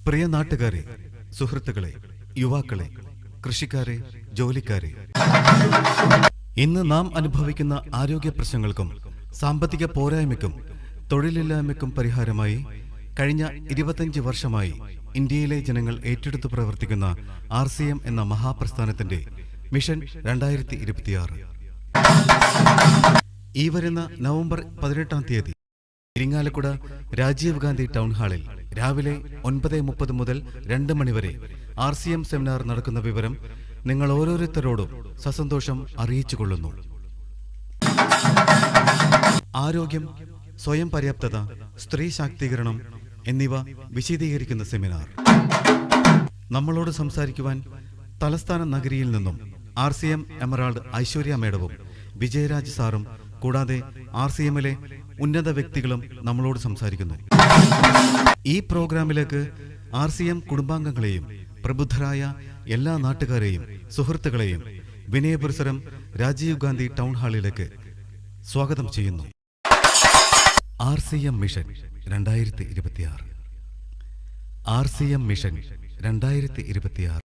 പ്രിയ നാട്ടുകാരെ, സുഹൃത്തുക്കളെ, യുവാക്കളെ, കൃഷിക്കാരെ, ജോലിക്കാരെ, ഇന്ന് നാം അനുഭവിക്കുന്ന ആരോഗ്യ പ്രശ്നങ്ങൾക്കും സാമ്പത്തിക പോരായ്മയ്ക്കും തൊഴിലില്ലായ്മയ്ക്കും പരിഹാരമായി കഴിഞ്ഞ 25 വർഷമായി ഇന്ത്യയിലെ ജനങ്ങൾ ഏറ്റെടുത്തു പ്രവർത്തിക്കുന്ന RCM എന്ന മഹാപ്രസ്ഥാനത്തിന്റെ മിഷൻ 2026 ഈ വരുന്ന നവംബർ 18-ാം തീയതി ഇരിങ്ങാലക്കുട രാജീവ് ഗാന്ധി ടൗൺ ഹാളിൽ രാവിലെ 9:30 മുതൽ 2 മണിവരെ RCM സെമിനാർ നടക്കുന്ന വിവരം നിങ്ങൾ ഓരോരുത്തരോടും സസന്തോഷം അറിയിച്ചുകൊള്ളുന്നു. ആരോഗ്യം, സ്വയം പര്യാപ്തത, സ്ത്രീ ശാക്തീകരണം എന്നിവ വിശദീകരിക്കുന്ന സെമിനാർ. നമ്മളോട് സംസാരിക്കുവാൻ തലസ്ഥാന നഗരിയിൽ നിന്നും RCM എമറാൾഡ് ഐശ്വര്യ മേഡവും വിജയരാജ് സാറും കൂടാതെ RCMലെ ഉന്നത വ്യക്തികളും നമ്മളോട് സംസാരിക്കുന്നു. ഈ പ്രോഗ്രാമിലേക്ക് RCM കുടുംബാംഗങ്ങളെയും പ്രബുദ്ധരായ എല്ലാ നാട്ടുകാരെയും സുഹൃത്തുക്കളെയും വിനയപുരസരം രാജീവ് ഗാന്ധി ടൗൺ ഹാളിലേക്ക് സ്വാഗതം ചെയ്യുന്നു. RCM mission 2026. RCM mission 2026.